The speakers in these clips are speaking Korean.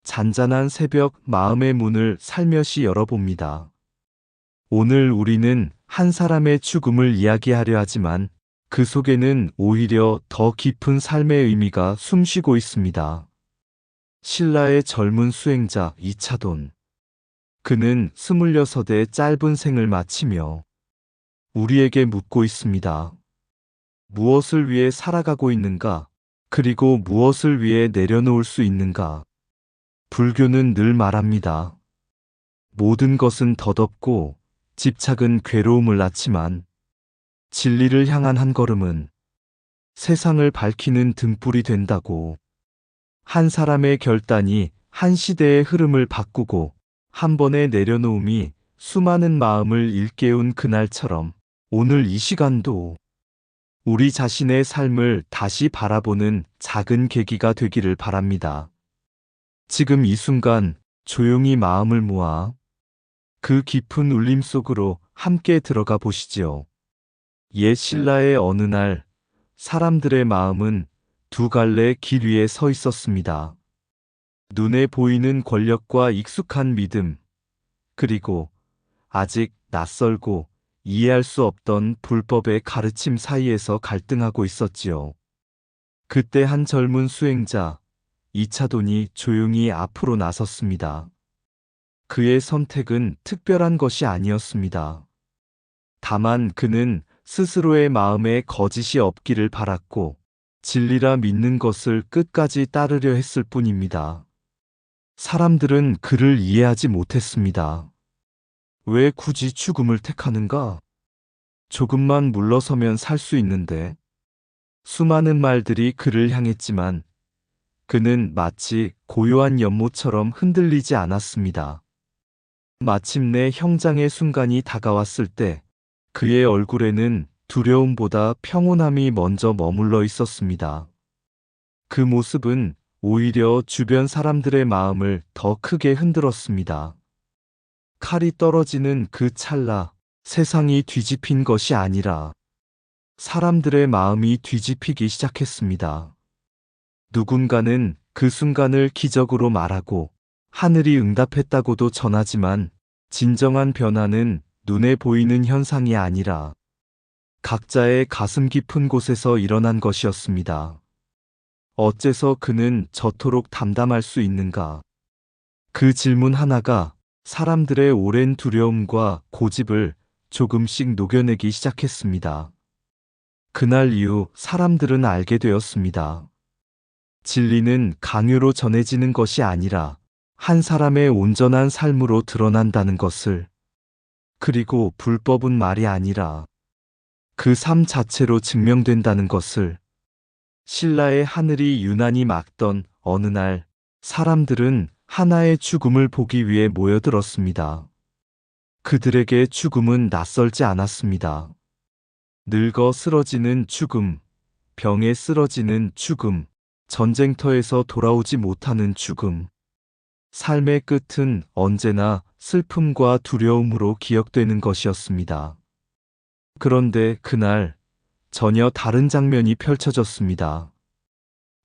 잔잔한 새벽 마음의 문을 살며시 열어봅니다. 오늘 우리는 한 사람의 죽음을 이야기하려 하지만 그 속에는 오히려 더 깊은 삶의 의미가 숨쉬고 있습니다. 신라의 젊은 수행자 이차돈. 그는 26의 짧은 생을 마치며 우리에게 묻고 있습니다. 무엇을 위해 살아가고 있는가? 그리고 무엇을 위해 내려놓을 수 있는가? 불교는 늘 말합니다. 모든 것은 덧없고 집착은 괴로움을 낳지만 진리를 향한 한 걸음은 세상을 밝히는 등불이 된다고. 한 사람의 결단이 한 시대의 흐름을 바꾸고 한 번의 내려놓음이 수많은 마음을 일깨운 그날처럼 오늘 이 시간도 우리 자신의 삶을 다시 바라보는 작은 계기가 되기를 바랍니다. 지금 이 순간 조용히 마음을 모아 그 깊은 울림 속으로 함께 들어가 보시지요. 옛 신라의 어느 날 사람들의 마음은 두 갈래 길 위에 서 있었습니다. 눈에 보이는 권력과 익숙한 믿음, 그리고 아직 낯설고 이해할 수 없던 불법의 가르침 사이에서 갈등하고 있었지요. 그때 한 젊은 수행자, 이차돈이 조용히 앞으로 나섰습니다. 그의 선택은 특별한 것이 아니었습니다. 다만 그는 스스로의 마음에 거짓이 없기를 바랐고 진리라 믿는 것을 끝까지 따르려 했을 뿐입니다. 사람들은 그를 이해하지 못했습니다. 왜 굳이 죽음을 택하는가? 조금만 물러서면 살 수 있는데. 수많은 말들이 그를 향했지만 그는 마치 고요한 연못처럼 흔들리지 않았습니다. 마침내 형장의 순간이 다가왔을 때 그의 얼굴에는 두려움보다 평온함이 먼저 머물러 있었습니다. 그 모습은 오히려 주변 사람들의 마음을 더 크게 흔들었습니다. 칼이 떨어지는 그 찰나 세상이 뒤집힌 것이 아니라 사람들의 마음이 뒤집히기 시작했습니다. 누군가는 그 순간을 기적으로 말하고 하늘이 응답했다고도 전하지만 진정한 변화는 눈에 보이는 현상이 아니라 각자의 가슴 깊은 곳에서 일어난 것이었습니다. 어째서 그는 저토록 담담할 수 있는가? 그 질문 하나가 사람들의 오랜 두려움과 고집을 조금씩 녹여내기 시작했습니다. 그날 이후 사람들은 알게 되었습니다. 진리는 강요로 전해지는 것이 아니라 한 사람의 온전한 삶으로 드러난다는 것을. 그리고 불법은 말이 아니라 그 삶 자체로 증명된다는 것을. 신라의 하늘이 유난히 맑던 어느 날 사람들은 하나의 죽음을 보기 위해 모여들었습니다. 그들에게 죽음은 낯설지 않았습니다. 늙어 쓰러지는 죽음, 병에 쓰러지는 죽음, 전쟁터에서 돌아오지 못하는 죽음. 삶의 끝은 언제나 슬픔과 두려움으로 기억되는 것이었습니다. 그런데 그날 전혀 다른 장면이 펼쳐졌습니다.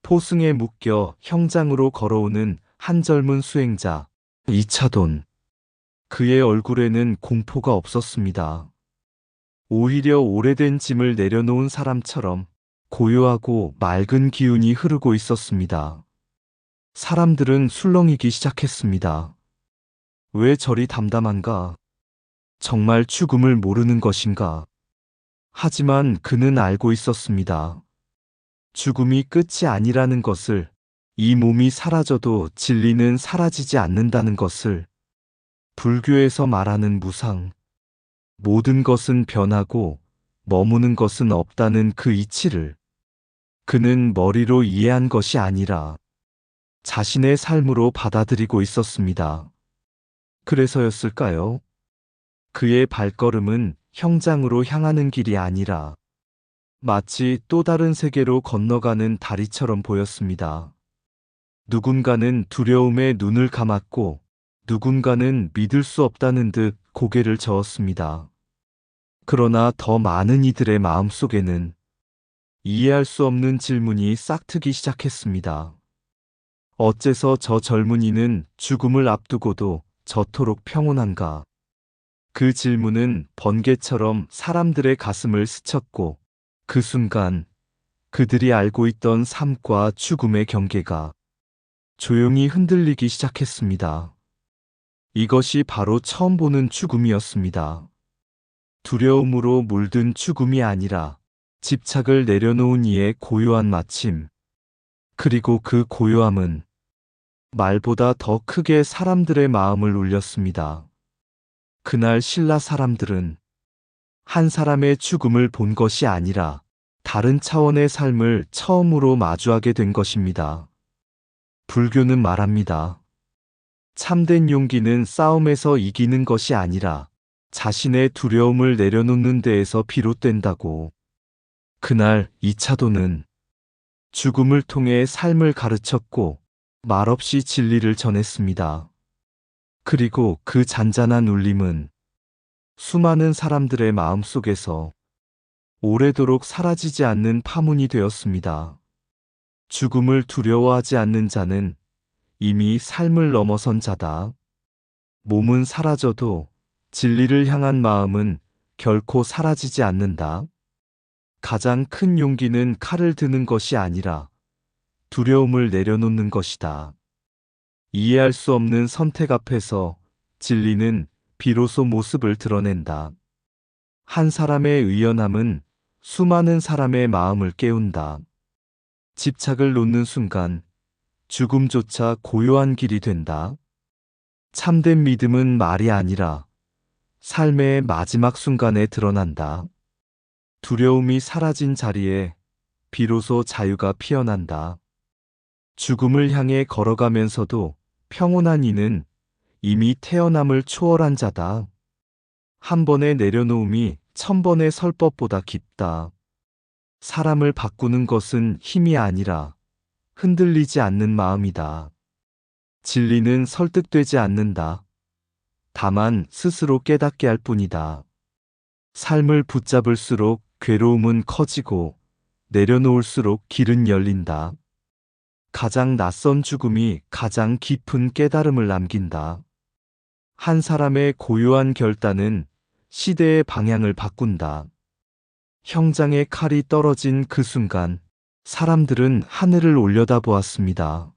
포승에 묶여 형장으로 걸어오는 한 젊은 수행자, 이차돈. 그의 얼굴에는 공포가 없었습니다. 오히려 오래된 짐을 내려놓은 사람처럼 고요하고 맑은 기운이 흐르고 있었습니다. 사람들은 술렁이기 시작했습니다. 왜 저리 담담한가? 정말 죽음을 모르는 것인가? 하지만 그는 알고 있었습니다. 죽음이 끝이 아니라는 것을, 이 몸이 사라져도 진리는 사라지지 않는다는 것을. 불교에서 말하는 무상, 모든 것은 변하고 머무는 것은 없다는 그 이치를 그는 머리로 이해한 것이 아니라 자신의 삶으로 받아들이고 있었습니다. 그래서였을까요? 그의 발걸음은 형장으로 향하는 길이 아니라 마치 또 다른 세계로 건너가는 다리처럼 보였습니다. 누군가는 두려움에 눈을 감았고 누군가는 믿을 수 없다는 듯 고개를 저었습니다. 그러나 더 많은 이들의 마음속에는 이해할 수 없는 질문이 싹트기 시작했습니다. 어째서 저 젊은이는 죽음을 앞두고도 저토록 평온한가? 그 질문은 번개처럼 사람들의 가슴을 스쳤고 그 순간 그들이 알고 있던 삶과 죽음의 경계가 조용히 흔들리기 시작했습니다. 이것이 바로 처음 보는 죽음이었습니다. 두려움으로 물든 죽음이 아니라 집착을 내려놓은 이의 고요한 마침. 그리고 그 고요함은 말보다 더 크게 사람들의 마음을 울렸습니다. 그날 신라 사람들은 한 사람의 죽음을 본 것이 아니라 다른 차원의 삶을 처음으로 마주하게 된 것입니다. 불교는 말합니다. 참된 용기는 싸움에서 이기는 것이 아니라 자신의 두려움을 내려놓는 데에서 비롯된다고. 그날 이차도는 죽음을 통해 삶을 가르쳤고 말없이 진리를 전했습니다. 그리고 그 잔잔한 울림은 수많은 사람들의 마음 속에서 오래도록 사라지지 않는 파문이 되었습니다. 죽음을 두려워하지 않는 자는 이미 삶을 넘어선 자다. 몸은 사라져도 진리를 향한 마음은 결코 사라지지 않는다. 가장 큰 용기는 칼을 드는 것이 아니라 두려움을 내려놓는 것이다. 이해할 수 없는 선택 앞에서 진리는 비로소 모습을 드러낸다. 한 사람의 의연함은 수많은 사람의 마음을 깨운다. 집착을 놓는 순간 죽음조차 고요한 길이 된다. 참된 믿음은 말이 아니라 삶의 마지막 순간에 드러난다. 두려움이 사라진 자리에 비로소 자유가 피어난다. 죽음을 향해 걸어가면서도 평온한 이는 이미 태어남을 초월한 자다. 한 번의 내려놓음이 1000번의 설법보다 깊다. 사람을 바꾸는 것은 힘이 아니라 흔들리지 않는 마음이다. 진리는 설득되지 않는다. 다만 스스로 깨닫게 할 뿐이다. 삶을 붙잡을수록 괴로움은 커지고 내려놓을수록 길은 열린다. 가장 낯선 죽음이 가장 깊은 깨달음을 남긴다. 한 사람의 고요한 결단은 시대의 방향을 바꾼다. 형장의 칼이 떨어진 그 순간 사람들은 하늘을 올려다보았습니다.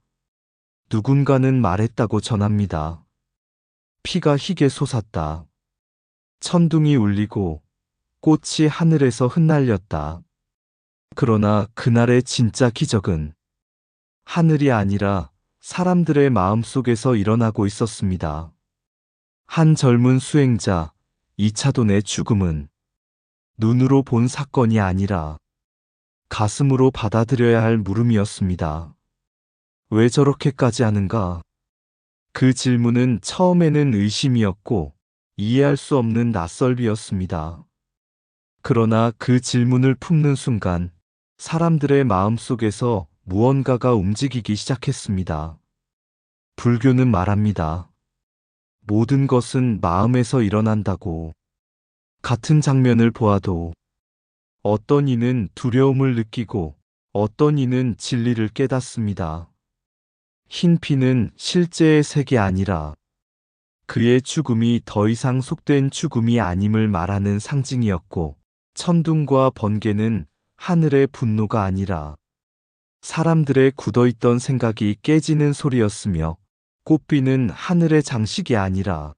누군가는 말했다고 전합니다. 피가 희게 솟았다. 천둥이 울리고 꽃이 하늘에서 흩날렸다. 그러나 그날의 진짜 기적은 하늘이 아니라 사람들의 마음속에서 일어나고 있었습니다. 한 젊은 수행자, 이차돈의 죽음은 눈으로 본 사건이 아니라 가슴으로 받아들여야 할 물음이었습니다. 왜 저렇게까지 하는가? 그 질문은 처음에는 의심이었고 이해할 수 없는 낯설비였습니다. 그러나 그 질문을 품는 순간 사람들의 마음 속에서 무언가가 움직이기 시작했습니다. 불교는 말합니다. 모든 것은 마음에서 일어난다고. 같은 장면을 보아도 어떤 이는 두려움을 느끼고 어떤 이는 진리를 깨닫습니다. 흰 피는 실제의 색이 아니라 그의 죽음이 더 이상 속된 죽음이 아님을 말하는 상징이었고, 천둥과 번개는 하늘의 분노가 아니라 사람들의 굳어있던 생각이 깨지는 소리였으며, 꽃비는 하늘의 장식이 아니라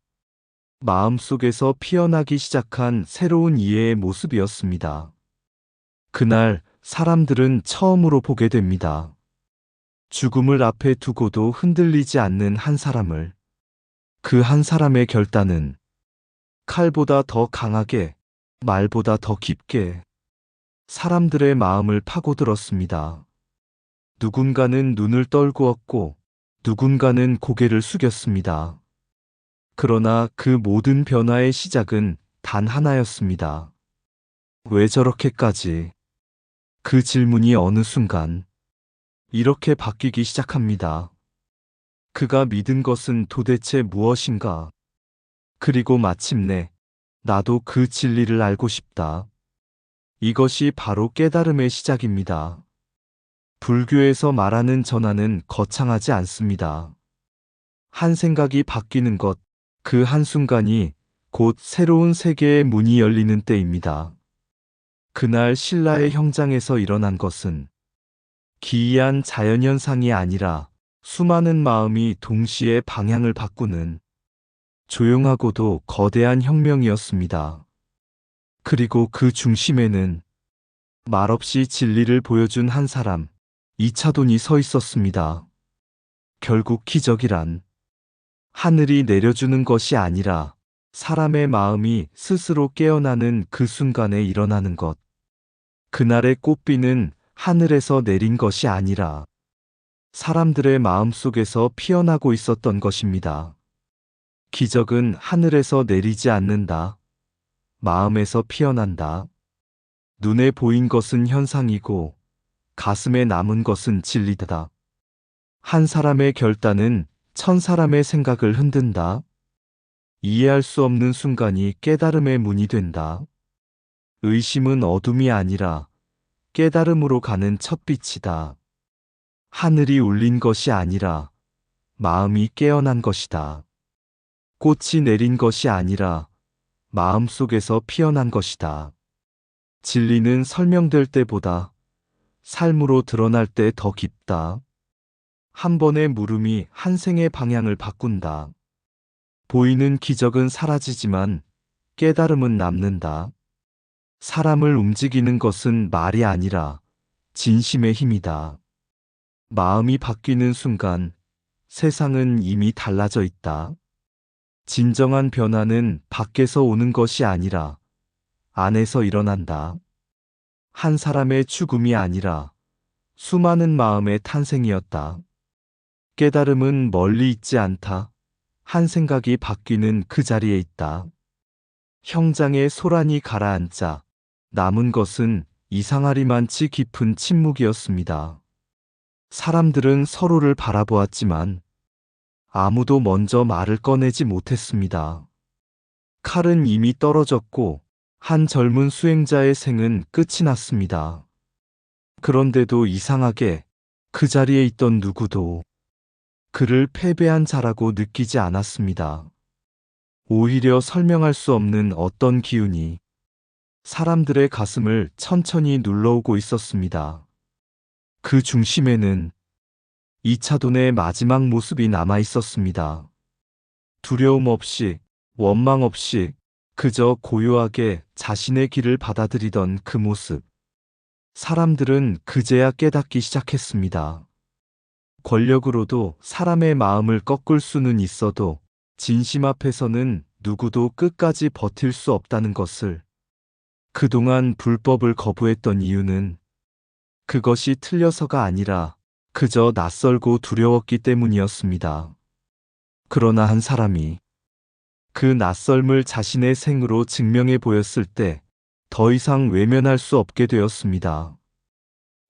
마음속에서 피어나기 시작한 새로운 이해의 모습이었습니다. 그날 사람들은 처음으로 보게 됩니다. 죽음을 앞에 두고도 흔들리지 않는 한 사람을. 그 한 사람의 결단은 칼보다 더 강하게, 말보다 더 깊게 사람들의 마음을 파고들었습니다. 누군가는 눈을 떨구었고 누군가는 고개를 숙였습니다. 그러나 그 모든 변화의 시작은 단 하나였습니다. 왜 저렇게까지? 그 질문이 어느 순간 이렇게 바뀌기 시작합니다. 그가 믿은 것은 도대체 무엇인가? 그리고 마침내 나도 그 진리를 알고 싶다. 이것이 바로 깨달음의 시작입니다. 불교에서 말하는 전환은 거창하지 않습니다. 한 생각이 바뀌는 것, 그 한순간이 곧 새로운 세계의 문이 열리는 때입니다. 그날 신라의 형장에서 일어난 것은 기이한 자연현상이 아니라 수많은 마음이 동시에 방향을 바꾸는 조용하고도 거대한 혁명이었습니다. 그리고 그 중심에는 말없이 진리를 보여준 한 사람, 이차돈이 서 있었습니다. 결국 기적이란 하늘이 내려주는 것이 아니라 사람의 마음이 스스로 깨어나는 그 순간에 일어나는 것. 그날의 꽃비는 하늘에서 내린 것이 아니라 사람들의 마음 속에서 피어나고 있었던 것입니다. 기적은 하늘에서 내리지 않는다. 마음에서 피어난다. 눈에 보인 것은 현상이고 가슴에 남은 것은 진리다. 한 사람의 결단은 천 사람의 생각을 흔든다. 이해할 수 없는 순간이 깨달음의 문이 된다. 의심은 어둠이 아니라 깨달음으로 가는 첫빛이다. 하늘이 울린 것이 아니라 마음이 깨어난 것이다. 꽃이 내린 것이 아니라 마음 속에서 피어난 것이다. 진리는 설명될 때보다 삶으로 드러날 때 더 깊다. 한 번의 물음이 한 생의 방향을 바꾼다. 보이는 기적은 사라지지만 깨달음은 남는다. 사람을 움직이는 것은 말이 아니라 진심의 힘이다. 마음이 바뀌는 순간 세상은 이미 달라져 있다. 진정한 변화는 밖에서 오는 것이 아니라 안에서 일어난다. 한 사람의 죽음이 아니라 수많은 마음의 탄생이었다. 깨달음은 멀리 있지 않다. 한 생각이 바뀌는 그 자리에 있다. 형장에 소란이 가라앉자 남은 것은 이상하리만치 깊은 침묵이었습니다. 사람들은 서로를 바라보았지만 아무도 먼저 말을 꺼내지 못했습니다. 칼은 이미 떨어졌고 한 젊은 수행자의 생은 끝이 났습니다. 그런데도 이상하게 그 자리에 있던 누구도 그를 패배한 자라고 느끼지 않았습니다. 오히려 설명할 수 없는 어떤 기운이 사람들의 가슴을 천천히 눌러오고 있었습니다. 그 중심에는 이차돈의 마지막 모습이 남아 있었습니다. 두려움 없이, 원망 없이 그저 고요하게 자신의 길을 받아들이던 그 모습. 사람들은 그제야 깨닫기 시작했습니다. 권력으로도 사람의 마음을 꺾을 수는 있어도 진심 앞에서는 누구도 끝까지 버틸 수 없다는 것을. 그동안 불법을 거부했던 이유는 그것이 틀려서가 아니라 그저 낯설고 두려웠기 때문이었습니다. 그러나 한 사람이 그 낯설음을 자신의 생으로 증명해 보였을 때 더 이상 외면할 수 없게 되었습니다.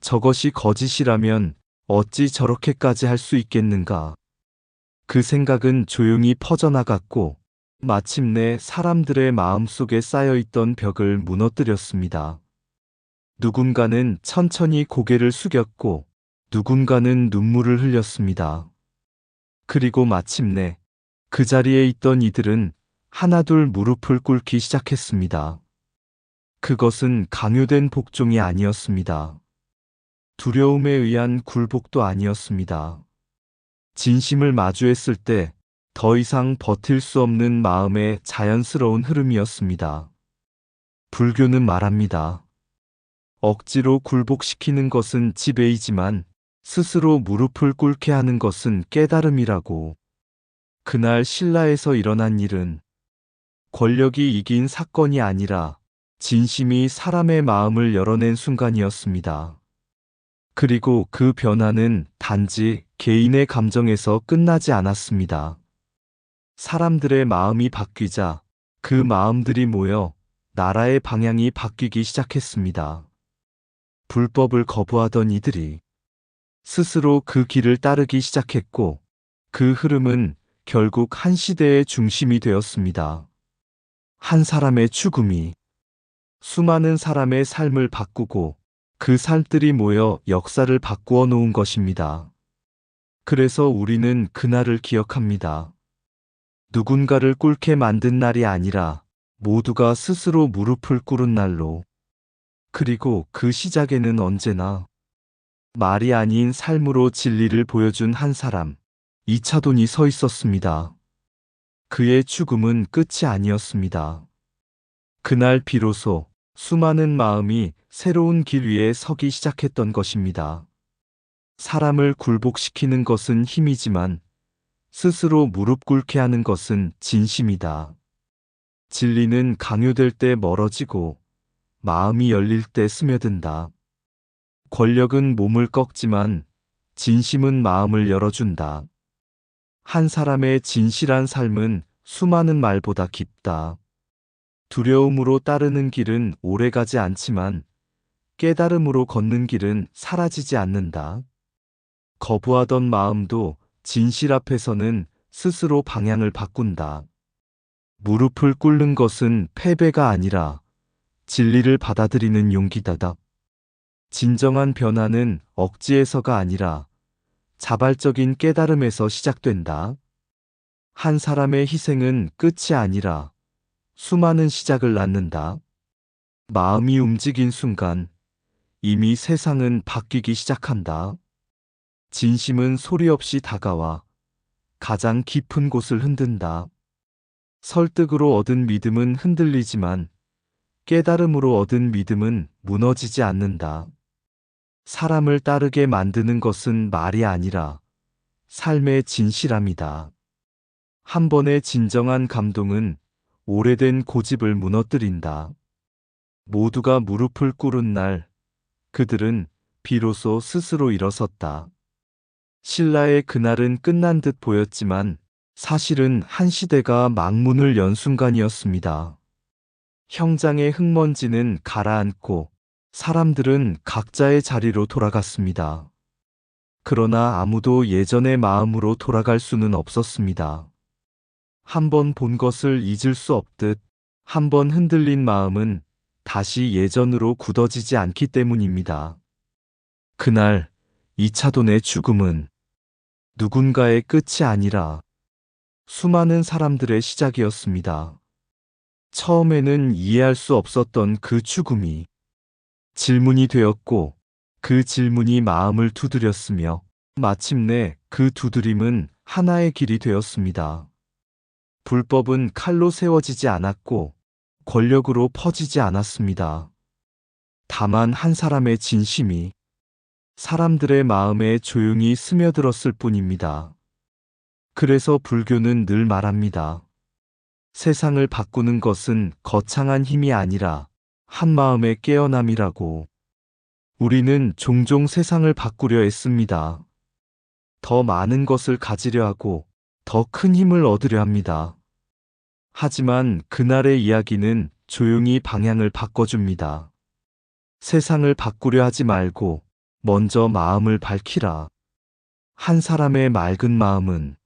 저것이 거짓이라면 어찌 저렇게까지 할 수 있겠는가? 그 생각은 조용히 퍼져나갔고 마침내 사람들의 마음속에 쌓여있던 벽을 무너뜨렸습니다. 누군가는 천천히 고개를 숙였고 누군가는 눈물을 흘렸습니다. 그리고 마침내 그 자리에 있던 이들은 하나둘 무릎을 꿇기 시작했습니다. 그것은 강요된 복종이 아니었습니다. 두려움에 의한 굴복도 아니었습니다. 진심을 마주했을 때 더 이상 버틸 수 없는 마음의 자연스러운 흐름이었습니다. 불교는 말합니다. 억지로 굴복시키는 것은 지배이지만 스스로 무릎을 꿇게 하는 것은 깨달음이라고. 그날 신라에서 일어난 일은 권력이 이긴 사건이 아니라 진심이 사람의 마음을 열어낸 순간이었습니다. 그리고 그 변화는 단지 개인의 감정에서 끝나지 않았습니다. 사람들의 마음이 바뀌자 그 마음들이 모여 나라의 방향이 바뀌기 시작했습니다. 불법을 거부하던 이들이 스스로 그 길을 따르기 시작했고 그 흐름은 결국 한 시대의 중심이 되었습니다. 한 사람의 죽음이 수많은 사람의 삶을 바꾸고 그 살들이 모여 역사를 바꾸어 놓은 것입니다. 그래서 우리는 그날을 기억합니다. 누군가를 꿇게 만든 날이 아니라 모두가 스스로 무릎을 꿇은 날로. 그리고 그 시작에는 언제나 말이 아닌 삶으로 진리를 보여준 한 사람, 이차돈이 서 있었습니다. 그의 죽음은 끝이 아니었습니다. 그날 비로소 수많은 마음이 새로운 길 위에 서기 시작했던 것입니다. 사람을 굴복시키는 것은 힘이지만 스스로 무릎 꿇게 하는 것은 진심이다. 진리는 강요될 때 멀어지고 마음이 열릴 때 스며든다. 권력은 몸을 꺾지만 진심은 마음을 열어준다. 한 사람의 진실한 삶은 수많은 말보다 깊다. 두려움으로 따르는 길은 오래가지 않지만 깨달음으로 걷는 길은 사라지지 않는다. 거부하던 마음도 진실 앞에서는 스스로 방향을 바꾼다. 무릎을 꿇는 것은 패배가 아니라 진리를 받아들이는 용기다. 진정한 변화는 억지에서가 아니라 자발적인 깨달음에서 시작된다. 한 사람의 희생은 끝이 아니라 수많은 시작을 낳는다. 마음이 움직인 순간 이미 세상은 바뀌기 시작한다. 진심은 소리 없이 다가와 가장 깊은 곳을 흔든다. 설득으로 얻은 믿음은 흔들리지만 깨달음으로 얻은 믿음은 무너지지 않는다. 사람을 따르게 만드는 것은 말이 아니라 삶의 진실함이다. 한 번의 진정한 감동은 오래된 고집을 무너뜨린다. 모두가 무릎을 꿇은 날, 그들은 비로소 스스로 일어섰다. 신라의 그날은 끝난 듯 보였지만 사실은 한 시대가 막문을 연 순간이었습니다. 형장의 흙먼지는 가라앉고 사람들은 각자의 자리로 돌아갔습니다. 그러나 아무도 예전의 마음으로 돌아갈 수는 없었습니다. 한 번 본 것을 잊을 수 없듯 한 번 흔들린 마음은 다시 예전으로 굳어지지 않기 때문입니다. 그날 이차돈의 죽음은 누군가의 끝이 아니라 수많은 사람들의 시작이었습니다. 처음에는 이해할 수 없었던 그 죽음이 질문이 되었고 그 질문이 마음을 두드렸으며 마침내 그 두드림은 하나의 길이 되었습니다. 불법은 칼로 세워지지 않았고 권력으로 퍼지지 않았습니다. 다만 한 사람의 진심이 사람들의 마음에 조용히 스며들었을 뿐입니다. 그래서 불교는 늘 말합니다. 세상을 바꾸는 것은 거창한 힘이 아니라 한 마음의 깨어남이라고. 우리는 종종 세상을 바꾸려 했습니다. 더 많은 것을 가지려 하고 더 큰 힘을 얻으려 합니다. 하지만 그날의 이야기는 조용히 방향을 바꿔줍니다. 세상을 바꾸려 하지 말고 먼저 마음을 밝히라. 한 사람의 맑은 마음은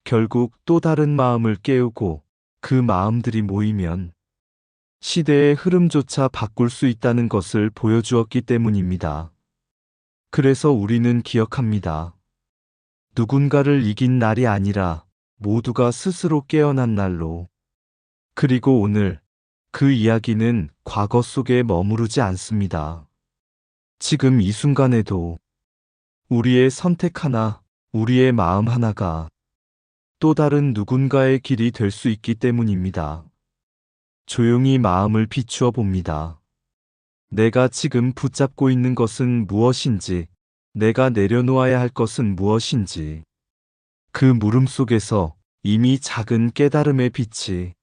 결국 또 다른 마음을 깨우고 그 마음들이 모이면 시대의 흐름조차 바꿀 수 있다는 것을 보여주었기 때문입니다. 그래서 우리는 기억합니다. 누군가를 이긴 날이 아니라 모두가 스스로 깨어난 날로. 그리고 오늘 그 이야기는 과거 속에 머무르지 않습니다. 지금 이 순간에도 우리의 선택 하나, 우리의 마음 하나가 또 다른 누군가의 길이 될 수 있기 때문입니다. 조용히 마음을 비추어 봅니다. 내가 지금 붙잡고 있는 것은 무엇인지, 내가 내려놓아야 할 것은 무엇인지, 그 물음 속에서 이미 작은 깨달음의 빛이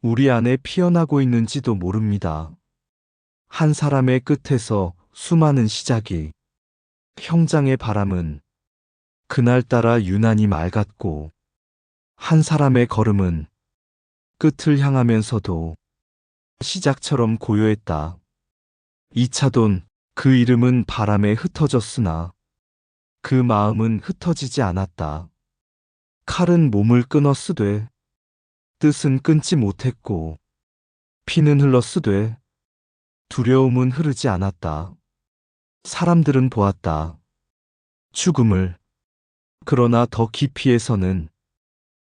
우리 안에 피어나고 있는지도 모릅니다. 한 사람의 끝에서 수많은 시작이, 형장의 바람은 그날따라 유난히 맑았고, 한 사람의 걸음은 끝을 향하면서도 시작처럼 고요했다. 이차돈, 그 이름은 바람에 흩어졌으나 그 마음은 흩어지지 않았다. 칼은 몸을 끊었으되 뜻은 끊지 못했고 피는 흘렀으되 두려움은 흐르지 않았다. 사람들은 보았다. 죽음을. 그러나 더 깊이에서는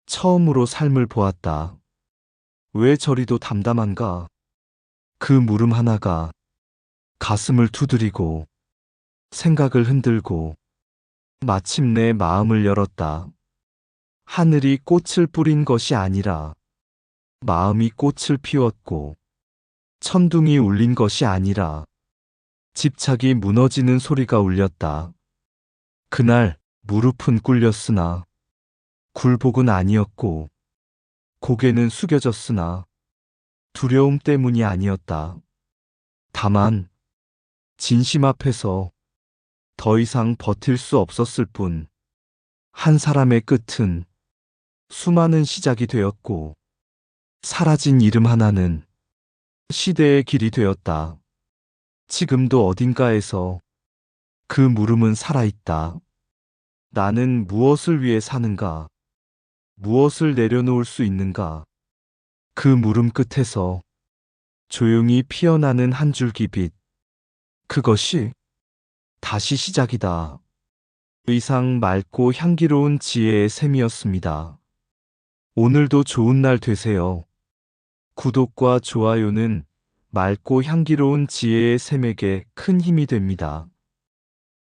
처음으로 삶을 보았다. 왜 저리도 담담한가? 그 물음 하나가 가슴을 두드리고 생각을 흔들고 마침내 마음을 열었다. 하늘이 꽃을 뿌린 것이 아니라 마음이 꽃을 피웠고, 천둥이 울린 것이 아니라 집착이 무너지는 소리가 울렸다. 그날 무릎은 꿇렸으나 굴복은 아니었고, 고개는 숙여졌으나 두려움 때문이 아니었다. 다만 진심 앞에서 더 이상 버틸 수 없었을 뿐. 한 사람의 끝은 수많은 시작이 되었고, 사라진 이름 하나는 시대의 길이 되었다. 지금도 어딘가에서 그 물음은 살아있다. 나는 무엇을 위해 사는가? 무엇을 내려놓을 수 있는가? 그 물음 끝에서 조용히 피어나는 한 줄기 빛. 그것이 다시 시작이다. 의상 맑고 향기로운 지혜의 샘이었습니다. 오늘도 좋은 날 되세요. 구독과 좋아요는 맑고 향기로운 지혜의 샘에게 큰 힘이 됩니다.